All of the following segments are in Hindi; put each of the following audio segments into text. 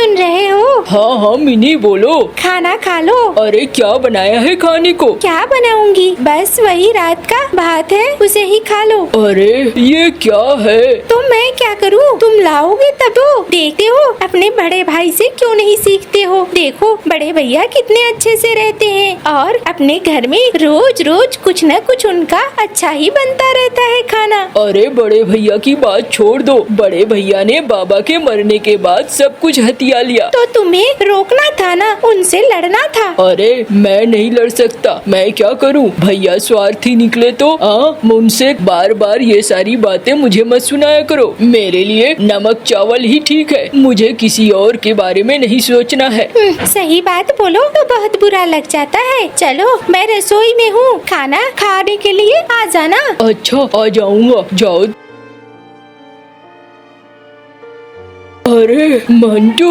सुन रहे हो? हाँ हाँ मिनी बोलो। खाना खा लो। अरे क्या बनाया है खाने को? क्या बनाऊंगी, बस वही रात का भात है, उसे ही खा लो। अरे ये क्या है? तो मैं क्या करूँ, तुम लाओगे तब तो। देखते हो अपने बड़े भाई से क्यों नहीं सीखते हो? देखो बड़े भैया कितने अच्छे से रहते हैं और अपने घर में रोज रोज कुछ न कुछ उनका अच्छा ही बनता रहता है खाना। अरे बड़े भैया की बात छोड़ दो, बड़े भैया ने बाबा के मरने के बाद सब कुछ हथिया लिया। तो तुम्हें रोकना था ना, उनसे लड़ना था। अरे मैं नहीं लड़ सकता, मैं क्या करूं? भैया स्वार्थी निकले तो उनसे बार बार ये सारी बातें मुझे मत सुनाया करो। मेरे लिए नमक चावल ही ठीक है, मुझे किसी और के बारे में नहीं सोचना है। सही बात बोलो तो बहुत बुरा लग जाता है। चलो मैं रसोई में हूँ, खाना खाने के लिए आ जाना। अच्छा आ जाऊंगा, जाओ। अरे मंटू,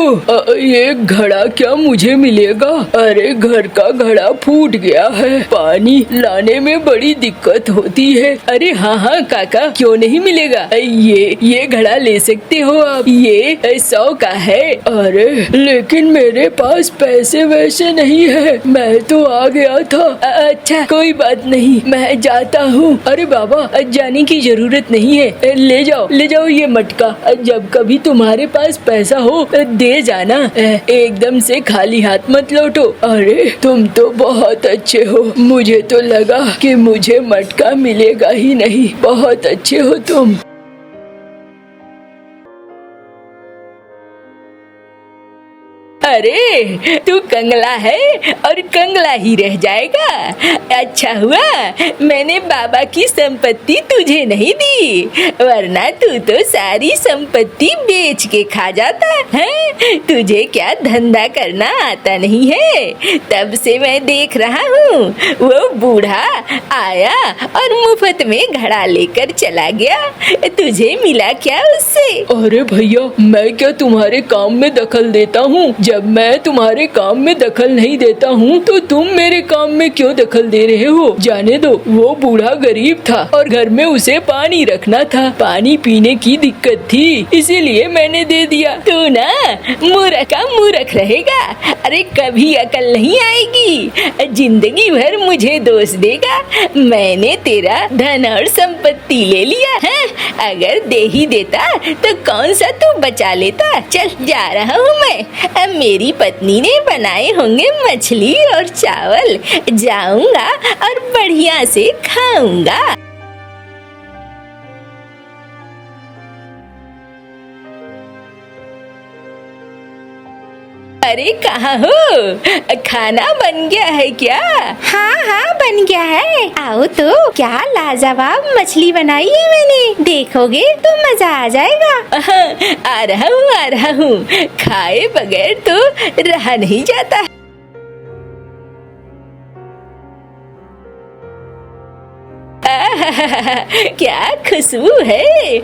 ये घड़ा क्या मुझे मिलेगा? अरे घर का घड़ा फूट गया है, पानी लाने में बड़ी दिक्कत होती है। अरे हाँ हाँ काका, क्यों नहीं मिलेगा? ये घड़ा ले सकते हो आप, ये 100 का है। अरे लेकिन मेरे पास पैसे वैसे नहीं है, मैं तो आ गया था। अच्छा कोई बात नहीं, मैं जाता हूँ। अरे बाबा जाने की जरूरत नहीं है, ले जाओ ये मटका। जब कभी तुम्हारे पास पैसा हो दे जाना, एकदम से खाली हाथ मत लौटो। अरे तुम तो बहुत अच्छे हो, मुझे तो लगा कि मुझे मटका मिलेगा ही नहीं। बहुत अच्छे हो तुम। अरे तू कंगला है और कंगला ही रह जाएगा। अच्छा हुआ मैंने बाबा की संपत्ति तुझे नहीं दी, वरना तू तो सारी संपत्ति बेच के खा जाता है। तुझे क्या धंधा करना आता नहीं है? तब से मैं देख रहा हूँ, वो बूढ़ा आया और मुफ्त में घड़ा लेकर चला गया। तुझे मिला क्या उससे? अरे भैया मैं क्या तुम्हारे काम में दखल देता हूँ? जब मैं तुम्हारे काम में दखल नहीं देता हूँ तो तुम मेरे काम में क्यों दखल दे रहे हो? जाने दो, वो बूढ़ा गरीब था और घर में उसे पानी रखना था, पानी पीने की दिक्कत थी, इसीलिए मैंने दे दिया। तू ना मूर्ख का मूर्ख रहेगा। अरे कभी अकल नहीं आएगी, जिंदगी भर मुझे दोष देगा। मैंने तेरा धन और संपत्ति ले लिया है, अगर दे ही देता तो कौन सा तू बचा लेता। चल जा रहा हूँ मैं, अब मेरी पत्नी ने बनाए होंगे मछली और चावल, जाऊंगा और बढ़िया से खाऊंगा। अरे कहाँ हो? खाना बन गया है क्या? हाँ हाँ बन गया है, आओ तो। क्या लाजवाब मछली बनाई है मैंने, देखोगे तो मजा आ जाएगा। आ रहा हूँ, खाए बगैर तो रहा नहीं जाता। क्या खुशबू है।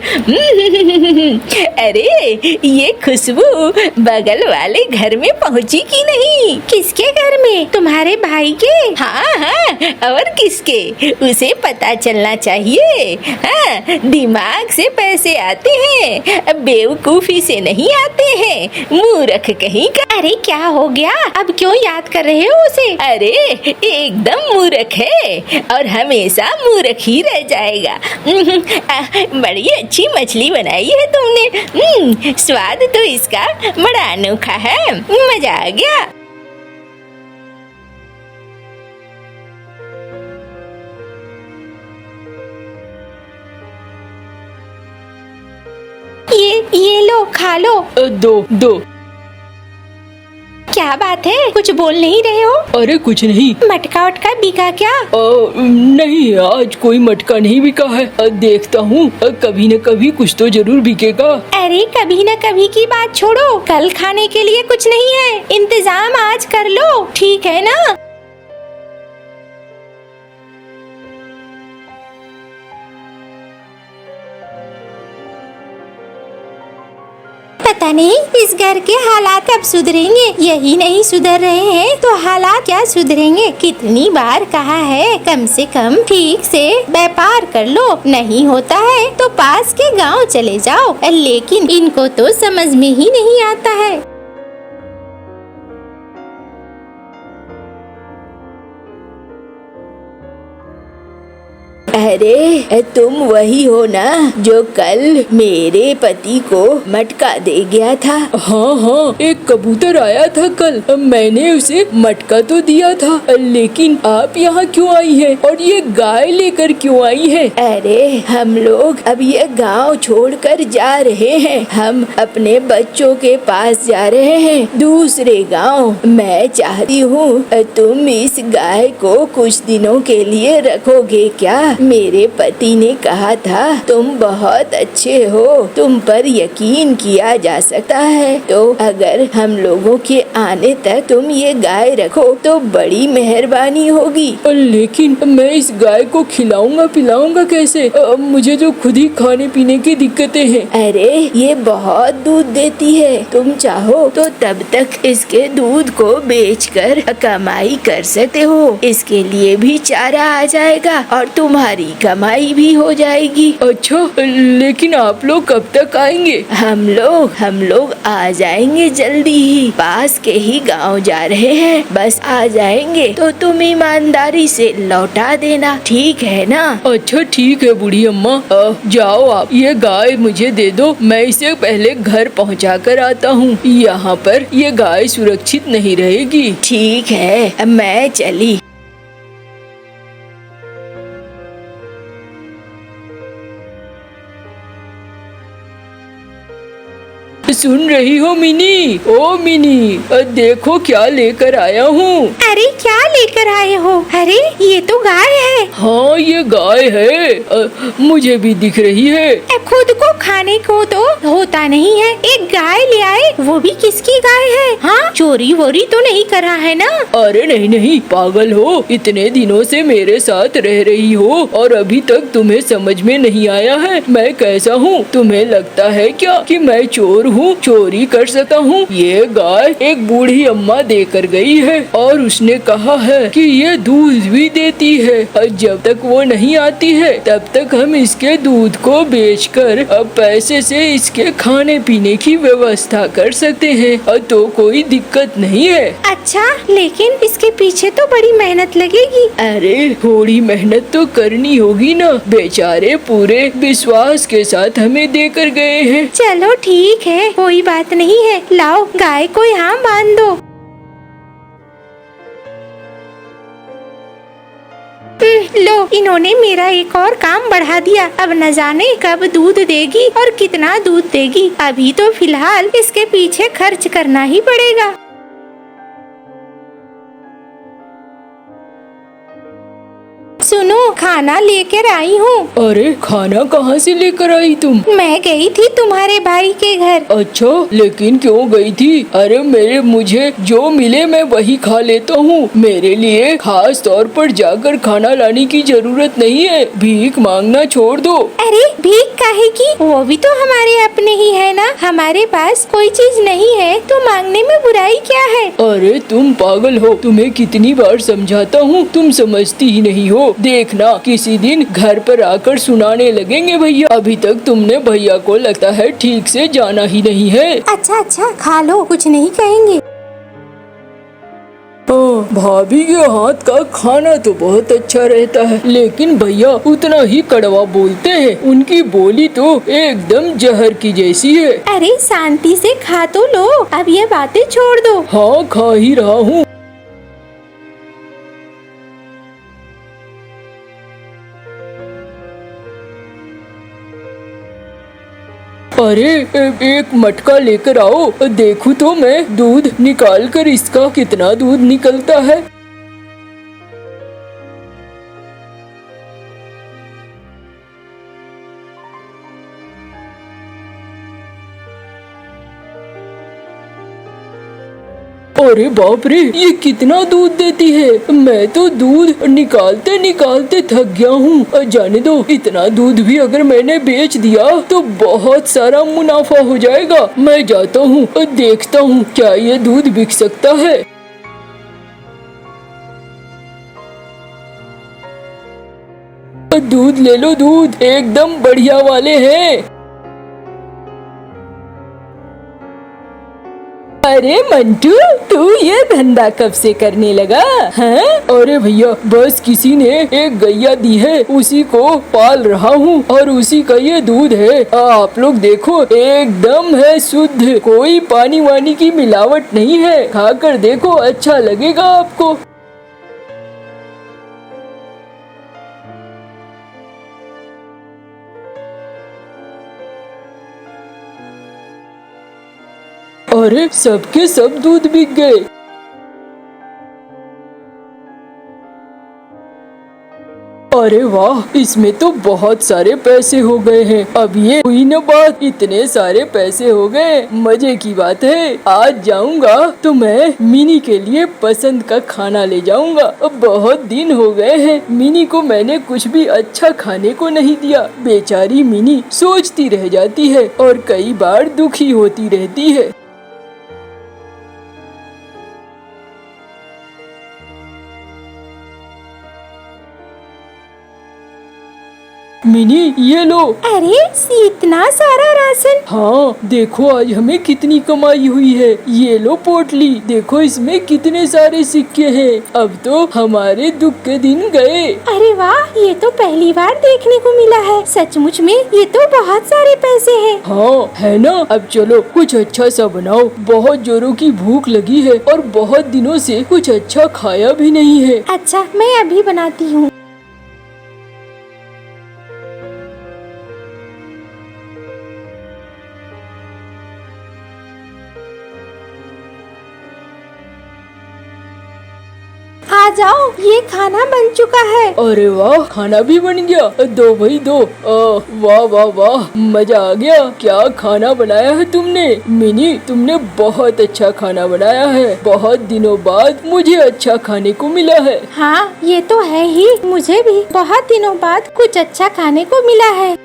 अरे ये खुशबू बगल वाले घर में पहुंची कि नहीं? किसके घर में? तुम्हारे भाई के? हाँ हाँ और किसके, उसे पता चलना चाहिए। हाँ दिमाग से पैसे आते हैं, बेवकूफी से नहीं आते हैं, मूर्ख कहीं का। अरे क्या हो गया, अब क्यों याद कर रहे हो उसे? अरे एकदम मूर्ख है और हमेशा मूर्ख ही रह जाएगा। बड़ी अच्छी मछली बनाई है तुमने, स्वाद तो इसका बड़ा अनोखा है, मजा आ गया। ये लो खा लो। दो। क्या बात है, कुछ बोल नहीं रहे हो? अरे कुछ नहीं। मटका वटका बिका क्या? नहीं आज कोई मटका नहीं बिका है, देखता हूँ कभी न कभी कुछ तो जरूर बिकेगा। अरे कभी न कभी की बात छोड़ो, कल खाने के लिए कुछ नहीं है, इंतजाम आज कर लो, ठीक है ना? पता नहीं इस घर के हालात अब सुधरेंगे, यही नहीं सुधर रहे हैं तो हालात क्या सुधरेंगे। कितनी बार कहा है कम से कम ठीक से व्यापार कर लो, नहीं होता है तो पास के गांव चले जाओ, लेकिन इनको तो समझ में ही नहीं आता है। अरे तुम वही हो ना जो कल मेरे पति को मटका दे गया था? हाँ हाँ, एक कबूतर आया था कल, मैंने उसे मटका तो दिया था, लेकिन आप यहाँ क्यों आई है और ये गाय लेकर क्यों आई है? अरे हम लोग अब ये गांव छोड़कर जा रहे हैं। हम अपने बच्चों के पास जा रहे हैं, दूसरे गांव। मैं चाहती हूँ तुम इस गाय को कुछ दिनों के लिए रखोगे क्या? मेरे पति ने कहा था तुम बहुत अच्छे हो, तुम पर यकीन किया जा सकता है, तो अगर हम लोगों के आने तक तुम ये गाय रखो तो बड़ी मेहरबानी होगी। लेकिन मैं इस गाय को खिलाऊंगा पिलाऊंगा कैसे? मुझे तो खुद ही खाने पीने की दिक्कतें हैं। अरे ये बहुत दूध देती है, तुम चाहो तो तब तक इसके दूध को बेचकर कमाई कर सकते हो। इसके लिए भी चारा आ जाएगा और तुम्हारी कमाई भी हो जाएगी। अच्छा, लेकिन आप लोग कब तक आएंगे? हम लोग आ जाएंगे जल्दी ही, पास के ही गांव जा रहे हैं, बस आ जाएंगे तो तुम ईमानदारी से लौटा देना, ठीक है ना? अच्छा ठीक है बूढ़ी अम्मा, जाओ आप ये गाय मुझे दे दो, मैं इसे पहले घर पहुंचा कर आता हूँ। यहाँ पर ये गाय सुरक्षित नहीं रहेगी। ठीक है, मैं चली। सुन रही हो मिनी? ओ मिनी, देखो क्या लेकर आया हूँ। अरे क्या लेकर आए हो? अरे ये तो गाय है। हाँ ये गाय है, मुझे भी दिख रही है। खुद को खाने को तो होता नहीं है, एक गाय ले आए, वो भी किसकी गाय है? हाँ, चोरी वोरी तो नहीं करा है ना? अरे नहीं नहीं, पागल हो, इतने दिनों से मेरे साथ रह रही हो और अभी तक तुम्हें समझ में नहीं आया है मैं कैसा हूँ? तुम्हें लगता है क्या कि मैं चोर हूँ, चोरी कर सकता हूँ? ये गाय एक बूढ़ी अम्मा देकर गई है और उसने कहा है कि ये दूध भी देती है, और जब तक वो नहीं आती है तब तक हम इसके दूध को बेचकर अब पैसे से इसके खाने पीने की व्यवस्था कर सकते हैं, और तो कोई दिक्कत नहीं है। अच्छा, लेकिन इसके पीछे तो बड़ी मेहनत लगेगी। अरे थोड़ी मेहनत तो करनी होगी ना, बेचारे पूरे विश्वास के साथ हमें देकर गए हैं। चलो ठीक है, कोई बात नहीं है, लाओ गाय को यहाँ बांध दो। लो, इन्होंने मेरा एक और काम बढ़ा दिया, अब न जाने कब दूध देगी और कितना दूध देगी। अभी तो फिलहाल इसके पीछे खर्च करना ही पड़ेगा। सुनो, खाना लेकर आई हूँ। अरे खाना कहाँ से लेकर आई तुम? मैं गई थी तुम्हारे भाई के घर। अच्छा, लेकिन क्यों गई थी? अरे मुझे जो मिले मैं वही खा लेता हूँ, मेरे लिए खास तौर पर जाकर खाना लाने की जरूरत नहीं है, भीख मांगना छोड़ दो। अरे भीख काहे की? वो भी तो हमारे अपने ही है ना, हमारे पास कोई चीज नहीं है तो मांगने में बुराई क्या है? अरे तुम पागल हो, तुम्हें कितनी बार समझाता हूँ, तुम समझती ही नहीं हो। देखना किसी दिन घर पर आकर सुनाने लगेंगे भैया। अभी तक तुमने भैया को लगता है ठीक से जाना ही नहीं है। अच्छा अच्छा, खा लो, कुछ नहीं कहेंगे। भाभी के हाथ का खाना तो बहुत अच्छा रहता है, लेकिन भैया उतना ही कड़वा बोलते हैं, उनकी बोली तो एकदम जहर की जैसी है। अरे शांति से खा तो लो, अब ये बातें छोड़ दो। हाँ खा ही रहा हूँ। अरे एक मटका लेकर आओ, देखूं तो मैं दूध निकाल कर इसका कितना दूध निकलता है। अरे बाप रे, ये कितना दूध देती है, मैं तो दूध निकालते निकालते थक गया हूँ। जाने दो, इतना दूध भी अगर मैंने बेच दिया तो बहुत सारा मुनाफा हो जाएगा। मैं जाता हूँ और देखता हूँ क्या ये दूध बिक सकता है। दूध ले लो, दूध एकदम बढ़िया वाले हैं। अरे मंटू, तू ये धंधा कब से करने लगा? हैं? अरे भैया, बस किसी ने एक गैया दी है, उसी को पाल रहा हूँ और उसी का ये दूध है। आप लोग देखो, एकदम है शुद्ध, कोई पानी वानी की मिलावट नहीं है। खाकर देखो, अच्छा लगेगा आपको। अरे सबके सब दूध बिक गए। अरे वाह, इसमें तो बहुत सारे पैसे हो गए हैं। अब ये हुई न बात, इतने सारे पैसे हो गए, मजे की बात है। आज जाऊंगा तो मैं मिनी के लिए पसंद का खाना ले जाऊंगा। अब बहुत दिन हो गए हैं, मिनी को मैंने कुछ भी अच्छा खाने को नहीं दिया। बेचारी मिनी सोचती रह जाती है और कई बार दुखी होती रहती है। मिनी, ये लो। अरे इतना सारा राशन। हाँ देखो, आज हमें कितनी कमाई हुई है। ये लो पोटली, देखो इसमें कितने सारे सिक्के हैं। अब तो हमारे दुख के दिन गए। अरे वाह, ये तो पहली बार देखने को मिला है। सचमुच में ये तो बहुत सारे पैसे हैं। हाँ है ना। अब चलो कुछ अच्छा सा बनाओ, बहुत जोरों की भूख लगी है और बहुत दिनों से कुछ अच्छा खाया भी नहीं है। अच्छा, मैं अभी बनाती हूँ। आ जाओ, ये खाना बन चुका है। अरे वाह, खाना भी बन गया। दो भाई दो। वाह वाह वाह, मजा आ गया। क्या खाना बनाया है तुमने मिनी, तुमने बहुत अच्छा खाना बनाया है। बहुत दिनों बाद मुझे अच्छा खाने को मिला है। हाँ, ये तो है ही। मुझे भी बहुत दिनों बाद कुछ अच्छा खाने को मिला है।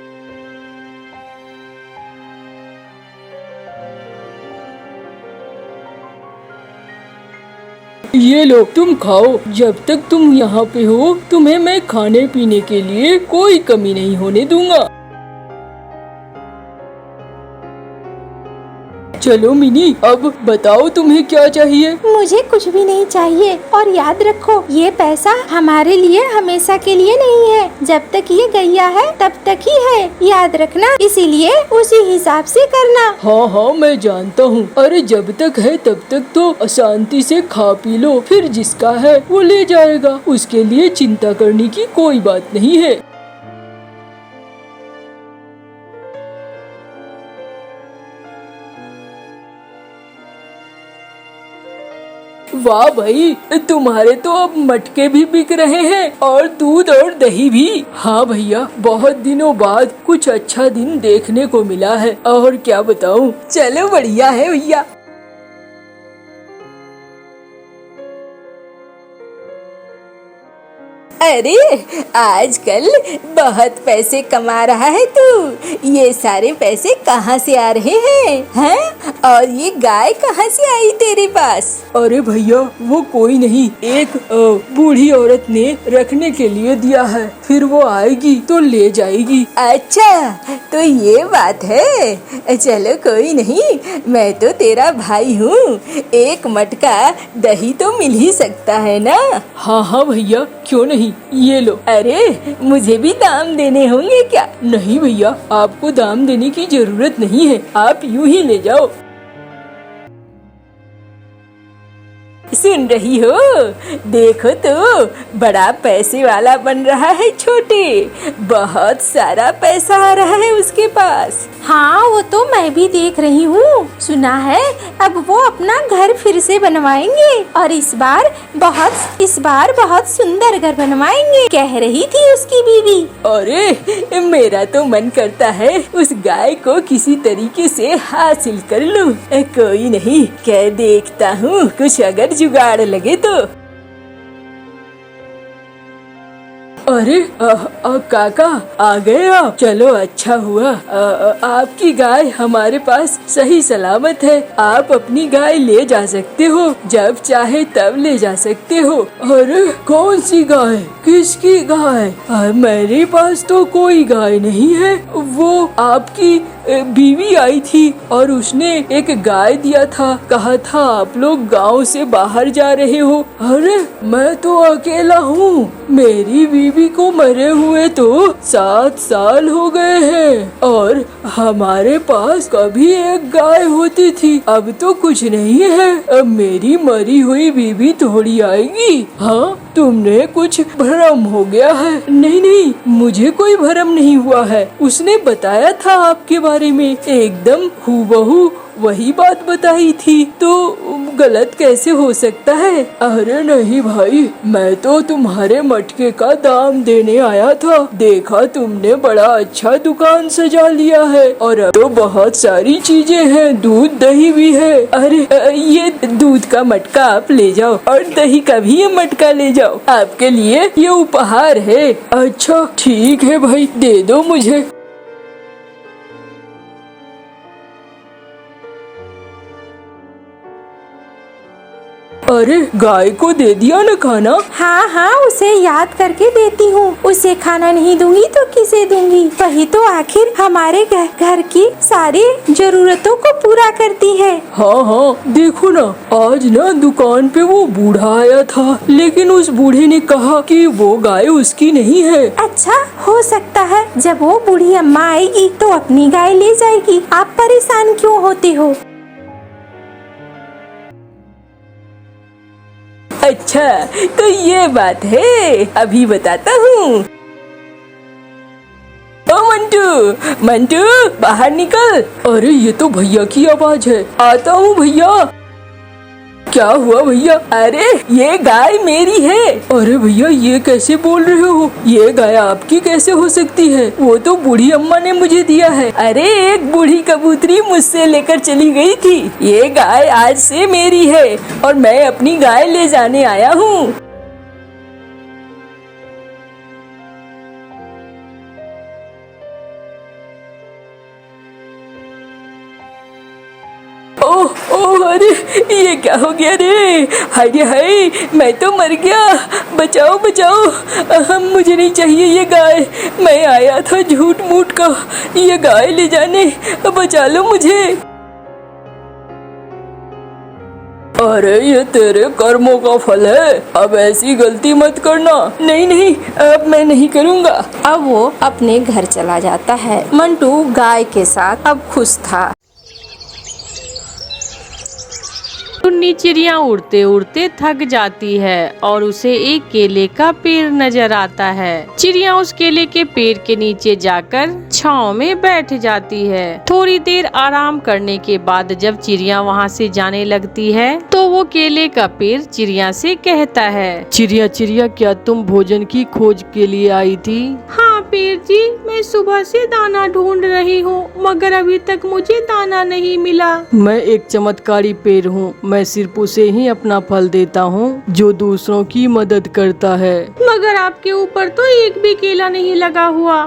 ये लो, तुम खाओ। जब तक तुम यहाँ पे हो, तुम्हें मैं खाने पीने के लिए कोई कमी नहीं होने दूंगा। चलो मिनी, अब बताओ तुम्हें क्या चाहिए। मुझे कुछ भी नहीं चाहिए, और याद रखो, ये पैसा हमारे लिए हमेशा के लिए नहीं है। जब तक ये गैया है तब तक ही है, याद रखना। इसीलिए उसी हिसाब से करना। हाँ हाँ, मैं जानता हूँ। अरे जब तक है तब तक तो शांति से खा पी लो, फिर जिसका है वो ले जाएगा। उसके लिए चिंता करने की कोई बात नहीं है। वाह भाई, तुम्हारे तो अब मटके भी बिक रहे हैं और दूध और दही भी। हाँ भैया, बहुत दिनों बाद कुछ अच्छा दिन देखने को मिला है, और क्या बताऊँ। चलो बढ़िया है भैया। अरे आजकल बहुत पैसे कमा रहा है तू। ये सारे पैसे कहाँ से आ रहे हैं? और ये गाय कहाँ से आई तेरे पास? अरे भैया, वो कोई नहीं, एक बूढ़ी औरत ने रखने के लिए दिया है। फिर वो आएगी तो ले जाएगी। अच्छा, तो ये बात है। चलो कोई नहीं, मैं तो तेरा भाई हूँ। एक मटका दही तो मिल ही सकता है ना? हाँ हाँ भैया, क्यों नहीं। ये लो। अरे मुझे भी दाम देने होंगे क्या? नहीं भैया, आपको दाम देने की जरूरत नहीं है, आप यूं ही ले जाओ। सुन रही हो? देखो तो, बड़ा पैसे वाला बन रहा है छोटे। बहुत सारा पैसा आ रहा है उसके पास। हाँ, वो तो मैं भी देख रही हूँ। सुना है अब वो अपना घर फिर से बनवाएंगे, और इस बार बहुत सुंदर घर बनवाएंगे, कह रही थी उसकी बीवी। अरे मेरा तो मन करता है उस गाय को किसी तरीके से हासिल कर लूं। कोई नहीं, क्या देखता हूँ, कुछ अगर जुगाड़ लगे तो। अरे काका, आ गए आप। चलो अच्छा हुआ, आपकी गाय हमारे पास सही सलामत है। आप अपनी गाय ले जा सकते हो, जब चाहे तब ले जा सकते हो। अरे कौन सी गाय, किसकी गाय? मेरे पास तो कोई गाय नहीं है। वो आपकी बीवी आई थी और उसने एक गाय दिया था। कहा था आप लोग गांव से बाहर जा रहे हो। अरे मैं तो अकेला हूँ, मेरी बीवी को मरे हुए तो 7 साल हो गए हैं और हमारे पास कभी एक गाय होती थी, अब तो कुछ नहीं है। अब मेरी मरी हुई बीवी थोड़ी आएगी। हाँ, तुमने कुछ भ्रम हो गया है। नहीं नहीं, मुझे कोई भ्रम नहीं हुआ है। उसने बताया था आपके बारे में, एकदम हूबहू वही बात बताई थी, तो गलत कैसे हो सकता है? अरे नहीं भाई, मैं तो तुम्हारे मटके का दाम देने आया था। देखा तुमने बड़ा अच्छा दुकान सजा लिया है और अब तो बहुत सारी चीजें हैं, दूध दही भी है। अरे ये दूध का मटका आप ले जाओ और दही का भी ये मटका ले जाओ, आपके लिए ये उपहार है। अच्छा ठीक है भाई, दे दो मुझे। अरे गाय को दे दिया ना खाना? हाँ हाँ, उसे याद करके देती हूँ। उसे खाना नहीं दूंगी तो किसे दूंगी? वही तो आखिर हमारे घर की सारी जरूरतों को पूरा करती है। हाँ हाँ, देखो ना, आज ना दुकान पे वो बूढ़ा आया था, लेकिन उस बूढ़े ने कहा कि वो गाय उसकी नहीं है। अच्छा, हो सकता है जब वो बूढ़ी अम्मा आएगी तो अपनी गाय ले जाएगी। आप परेशान क्यों होते हो? अच्छा तो ये बात है, अभी बताता हूँ। ओ मंटू, मंटू बाहर निकल। अरे ये तो भैया की आवाज है। आता हूँ भैया। क्या हुआ भैया? अरे ये गाय मेरी है। अरे भैया ये कैसे बोल रहे हो? ये गाय आपकी कैसे हो सकती है? वो तो बूढ़ी अम्मा ने मुझे दिया है। अरे एक बूढ़ी कबूतरी मुझसे लेकर चली गई थी। ये गाय आज से मेरी है और मैं अपनी गाय ले जाने आया हूँ। ओह अरे ये क्या हो गया रे? हाय हाय, मैं तो मर गया। बचाओ बचाओ, मुझे नहीं चाहिए ये गाय। मैं आया था झूठ मूठ का ये गाय ले जाने, बचा लो मुझे। अरे ये तेरे कर्मों का फल है, अब ऐसी गलती मत करना। नहीं नहीं, अब मैं नहीं करूँगा। अब वो अपने घर चला जाता है। मंटू गाय के साथ अब खुश था। टुन्नी चिड़िया उड़ते उड़ते थक जाती है और उसे एक केले का पेड़ नजर आता है। चिड़िया उस केले के पेड़ के नीचे जाकर छांव में बैठ जाती है। थोड़ी देर आराम करने के बाद जब चिड़िया वहां से जाने लगती है तो वो केले का पेड़ चिड़िया से कहता है, चिड़िया चिड़िया, क्या तुम भोजन की खोज के लिए आई थी? हाँ पेड़ जी, मैं सुबह से दाना ढूंढ रही हूँ मगर अभी तक मुझे दाना नहीं मिला। मैं एक चमत्कारी पेड़ हूँ, मैं सिर्फ उसे ही अपना फल देता हूँ जो दूसरों की मदद करता है। मगर आपके ऊपर तो एक भी केला नहीं लगा हुआ।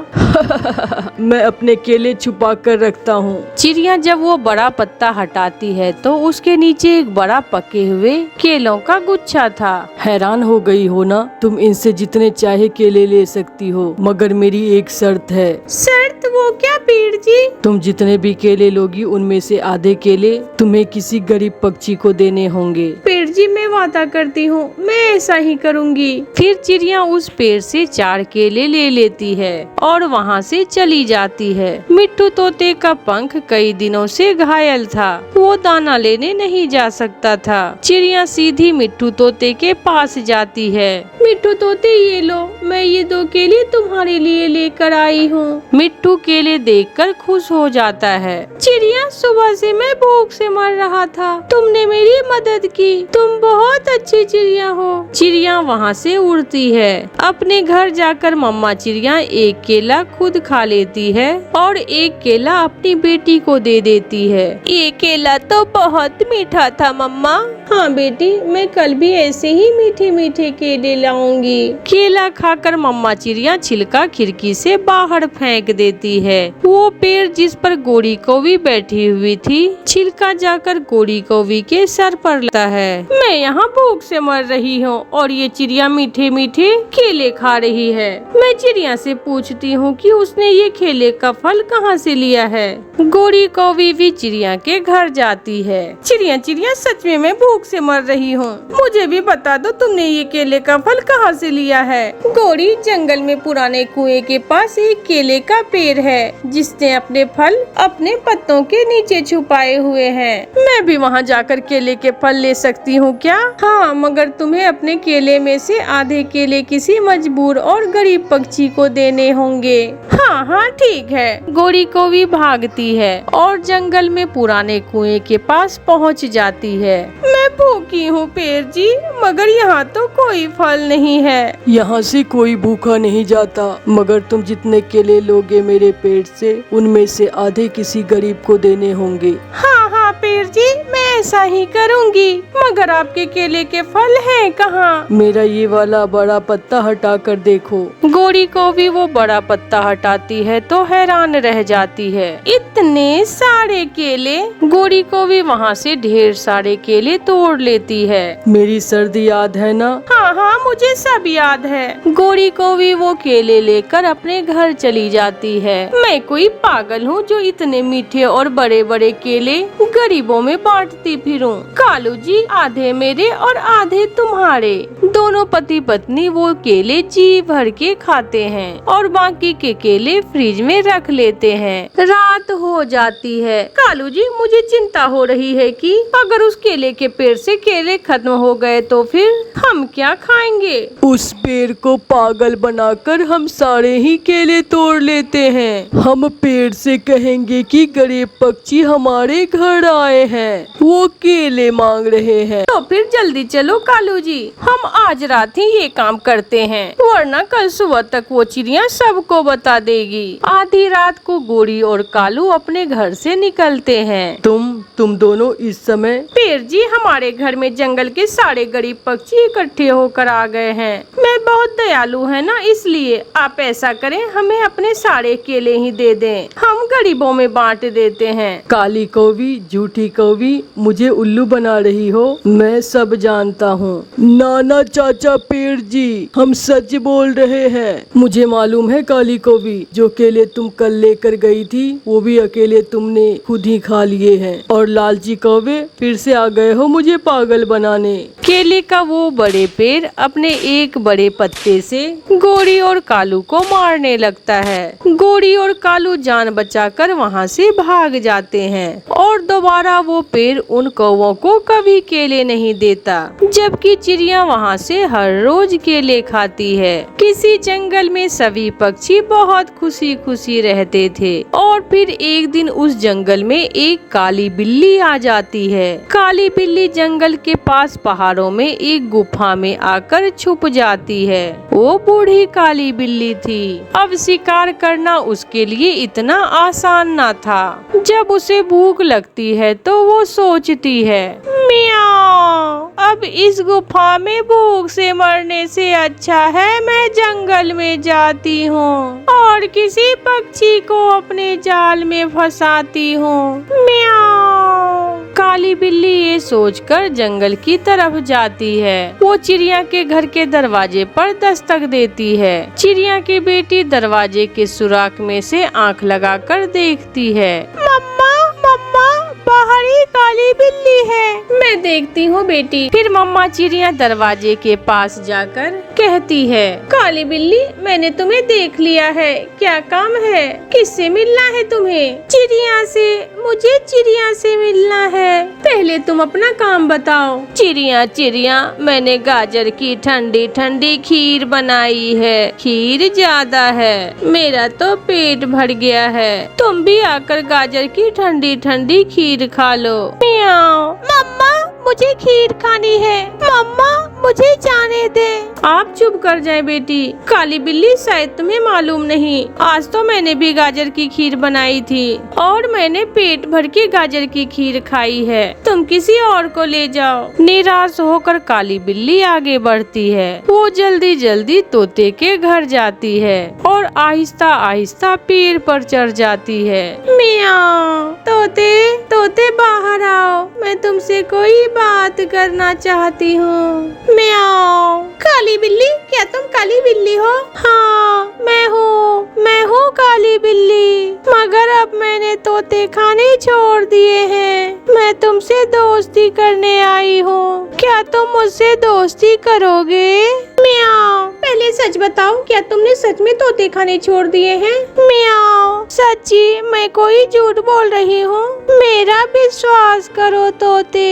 मैं अपने केले छुपा कर रखता हूँ। चिड़िया जब वो बड़ा पत्ता हटाती है तो उसके नीचे एक बड़ा पके हुए केलों का गुच्छा था। हैरान हो गई हो ना? तुम इनसे जितने चाहे केले ले सकती हो, मगर मेरी एक शर्त है। शर्त? वो क्या पेड़ जी? तुम जितने भी केले लोगी उनमें से आधे केले तुम्हें किसी गरीब पक्षी को देने होंगे। पेड़ जी मैं वादा करती हूँ, मैं ऐसा ही करूँगी। फिर चिड़िया उस पेड़ से 4 केले ले लेती है और वहाँ से चली जाती है। मिट्टू तोते का पंख कई दिनों से घायल था, वो दाना लेने नहीं जा सकता था। चिड़िया सीधी मिट्टू तोते के पास जाती है। मिट्टू तोते ये लो, मैं ये 2 केले तुम्हारे लिए लेकर आई हूँ। मिट्टू केले देखकर खुश हो जाता है। चिड़िया, सुबह से मैं भूख से मर रहा था, तुमने मेरी मदद की, तुम बहुत अच्छी चिड़िया हो। चिड़िया वहाँ से उड़ती है। अपने घर जाकर मम्मा चिड़िया एक केला खुद खा लेती है और एक केला अपनी बेटी को दे देती है। ये केला तो बहुत मीठा था मम्मा, हाँ बेटी, मैं कल भी ऐसे ही मीठे मीठे केले लाऊंगी। केला खाकर मम्मा चिड़िया छिलका खिड़की से बाहर फेंक देती है। वो पेड़ जिस पर गोरी कौवी बैठी हुई थी, छिलका जाकर गोरी कौवी के सर पर लगता है। मैं यहाँ भूख से मर रही हूँ और ये चिड़िया मीठे मीठे केले खा रही है। मैं चिड़िया से पूछती हूँ कि उसने ये केले का फल कहाँ से लिया है। गोरी कौवी भी चिड़िया के घर जाती है। चिड़िया चिड़िया, सच में मैं भूख से मर रही हूँ, मुझे भी बता दो तुमने ये केले का फल कहाँ से लिया है। गोरी, जंगल में पुराने कुएं के पास एक केले का पेड़ है जिसने अपने फल अपने पत्तों के नीचे छुपाए हुए हैं। मैं भी वहाँ जाकर केले के फल ले सकती हूँ क्या? हाँ, मगर तुम्हें अपने केले में से आधे केले किसी मजबूर और गरीब पक्षी को देने होंगे। हाँ हाँ ठीक है। गोरी कौवी भागती है और जंगल में पुराने कुएं के पास पहुँच जाती है। मैं भूखी हूँ पेड़ जी, मगर यहाँ तो कोई फल नहीं है। यहाँ से कोई भूखा नहीं जाता, मगर तुम जितने केले लोगे मेरे पेड़ से, उनमें से आधे किसी गरीब को देने होंगे। हाँ हाँ पेड़ जी, मैं ऐसा ही करूँगी, मगर आपके केले के फल हैं कहाँ? मेरा ये वाला बड़ा पत्ता हटा कर देखो। गोरी कौवी वो बड़ा पत्ता हटाती है तो हैरान रह जाती है। इतने सारे केले! गोरी कौवी वहाँ से ढेर सारे केले तोड़ लेती है। मेरी सर्दी याद है ना? हाँ हाँ, मुझे सब याद है। गोरी कौवी वो केले लेकर अपने घर चली जाती है। मैं कोई पागल हूँ जो इतने मीठे और बड़े बड़े केले गरीबों में बांटती फिरूं। कालू जी, आधे मेरे और आधे तुम्हारे। दोनों पति पत्नी वो केले जी भर के खाते हैं और बाकी के केले फ्रिज में रख लेते हैं। रात हो जाती है। कालू जी, मुझे चिंता हो रही है कि अगर उस केले के पेड़ से केले खत्म हो गए तो फिर हम क्या खाएंगे? उस पेड़ को पागल बनाकर हम सारे ही केले तोड़ लेते हैं। हम पेड़ से कहेंगे कि गरीब पक्षी हमारे घर आए हैं, वो केले मांग रहे हैं। तो फिर जल्दी चलो कालू जी, हम आज रात ही ये काम करते हैं, वरना कल सुबह तक वो चिड़िया सबको बता देगी। आधी रात को गोरी और कालू अपने घर से निकलते हैं। तुम दोनों इस समय? पेड़ जी, हमारे घर में जंगल के सारे गरीब पक्षी इकट्ठे होकर आ गए हैं। मैं बहुत दयालु है ना, इसलिए आप ऐसा करें, हमें अपने सारे केले ही दे दें, हम गरीबों में बांट देते हैं। काली कौवी, झूठी कौवी, मुझे उल्लू बना रही हो, मैं सब जानता हूँ। नाना चाचा पेड़ जी, हम सच बोल रहे हैं। मुझे मालूम है काली कौवी, जो केले तुम कल लेकर गई थी वो भी अकेले तुमने खुद ही खा लिए हैं, और लालची कौवे फिर से आ गए हो मुझे पागल बनाने। केले का वो बड़े पेड़ अपने एक बड़े पत्ते से गोरी और कालू को मारने लगता है। गोरी और कालू जान बचाकर वहाँ से भाग जाते हैं और दोबारा वो पेड़ उन कौवों को कभी केले नहीं देता, जबकि चिड़िया वहाँ से हर रोज केले खाती है। किसी जंगल में सभी पक्षी बहुत खुशी खुशी रहते थे और फिर एक दिन उस जंगल में एक काली बिल्ली आ जाती है। काली बिल्ली जंगल के पास पहाड़ों में एक गुफा में आकर छुप जाती है। वो बूढ़ी काली बिल्ली थी। अब शिकार करना उसके लिए इतना आसान ना था। जब उसे भूख लगती है तो वो सोचती है, म्याऊ, अब इस गुफा में भूख से मरने से अच्छा है मैं जंगल में जाती हूँ और किसी पक्षी को अपने जाल में फंसाती हूँ। म्याऊ। काली बिल्ली ये सोचकर जंगल की तरफ जाती है। वो चिड़िया के घर के दरवाजे पर दस्तक देती है। चिड़िया की बेटी दरवाजे के सुराख में से आंख लगाकर देखती है। मम्मा, मम्मा, बाहर ही काली बिल्ली है। मैं देखती हूँ बेटी। फिर मम्मा चिड़िया दरवाजे के पास जाकर कहती है, काली बिल्ली, मैंने तुम्हें देख लिया है, क्या काम है? किससे मिलना है तुम्हें? चिड़िया से। मुझे चिड़िया से मिलना है। पहले तुम अपना काम बताओ। चिड़िया चिड़िया, मैंने गाजर की ठंडी ठंडी खीर बनाई है। खीर ज्यादा है, मेरा तो पेट भर गया है। तुम भी आकर गाजर की ठंडी ठंडी खीर खा लो। म्याऊ। मम्मा, मुझे खीर खानी है। मम्मा, मुझे जाने दे। आप चुप कर जाए बेटी। काली बिल्ली, शायद तुम्हें मालूम नहीं, आज तो मैंने भी गाजर की खीर बनाई थी और मैंने पेट भर के गाजर की खीर खाई है। तुम किसी और को ले जाओ। निराश होकर काली बिल्ली आगे बढ़ती है। वो जल्दी जल्दी तोते के घर जाती है और आहिस्ता आहिस्ता पेड़ पर चढ़ जाती है। मियाँ, तोते तोते बाहर आओ, मैं तुमसे कोई बात करना चाहती हूँ। मियाँ। काली बिल्ली, क्या तुम काली बिल्ली हो? हाँ, मैं हूँ काली बिल्ली, मगर अब मैंने तोते खाने छोड़ दिए हैं। मैं तुमसे दोस्ती करने आई हूँ, क्या तुम मुझसे दोस्ती करोगे? मियाँ। पहले सच बताओ, क्या तुमने सच में तोते खाने छोड़ दिए हैं? मियाँ। सच्ची, मैं कोई झूठ बोल रही हूँ, मेरा विश्वास करो तोते।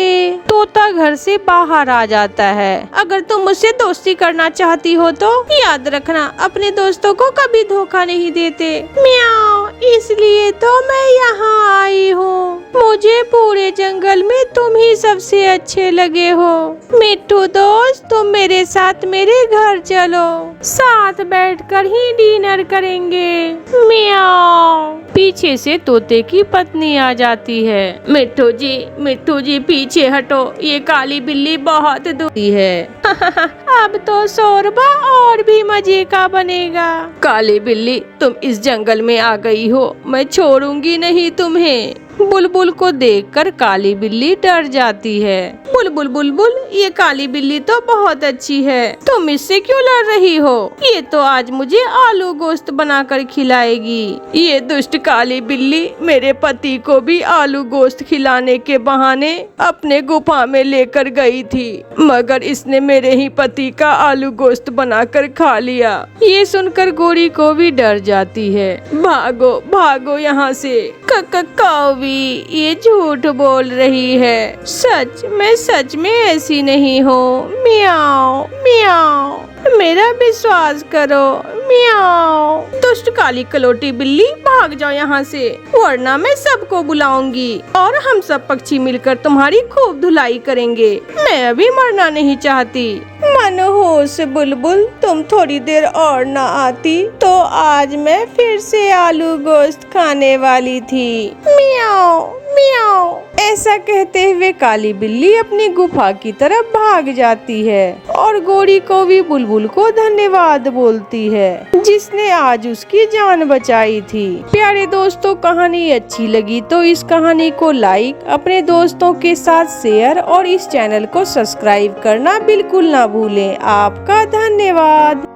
तोता घर से बाहर आ जाता है। अगर तुम मुझसे दोस्ती करना चाहती हो तो याद रखना, अपने दोस्तों को कभी धोखा नहीं देते। मियाँ, इसलिए तो मैं यहाँ आई हूँ। मुझे पूरे जंगल में तुम ही सबसे अच्छे लगे हो। मिट्टू दोस्त, तुम मेरे साथ मेरे घर चलो, साथ बैठकर ही डिनर करेंगे। मियाँ। पीछे से तोते की पत्नी आ जाती है। मिट्टू जी पीछे हटो, ये काली बिल्ली बहुत दुखी है। अब तो शोरबा और भी मजे का बनेगा। काली बिल्ली, तुम इस जंगल में आ गई हो, मैं छोड़ूंगी नहीं तुम्हें। बुलबुल को देखकर काली बिल्ली डर जाती है। बुलबुल, ये काली बिल्ली तो बहुत अच्छी है, तुम इससे क्यों लड़ रही हो? ये तो आज मुझे आलू गोश्त बनाकर खिलाएगी। ये दुष्ट काली बिल्ली मेरे पति को भी आलू गोश्त खिलाने के बहाने अपने गुफा में लेकर गई थी, मगर इसने मेरे ही पति का आलू गोश्त बनाकर खा लिया। ये सुनकर गोरी को भी डर जाती है। भागो यहाँ से। कौवी, ये झूठ बोल रही है, मैं सच में ऐसी नहीं हूँ। मियाओ, मेरा विश्वास करो। मियाओ। दुष्ट काली कलोटी बिल्ली, भाग जाओ यहाँ से, वरना मैं सबको बुलाऊंगी और हम सब पक्षी मिलकर तुम्हारी खूब धुलाई करेंगे। मैं अभी मरना नहीं चाहती। मनहूस बुलबुल, तुम थोड़ी देर और न आती तो आज मैं फिर से आलू गोश्त खाने वाली थी। मियाओ। ऐसा कहते हुए काली बिल्ली अपनी गुफा की तरफ भाग जाती है और गोरी को भी बुलबुल को धन्यवाद बोलती है, जिसने आज उसकी जान बचाई थी। प्यारे दोस्तों, कहानी अच्छी लगी तो इस कहानी को लाइक, अपने दोस्तों के साथ शेयर और इस चैनल को सब्सक्राइब करना बिल्कुल ना भूलें। आपका धन्यवाद।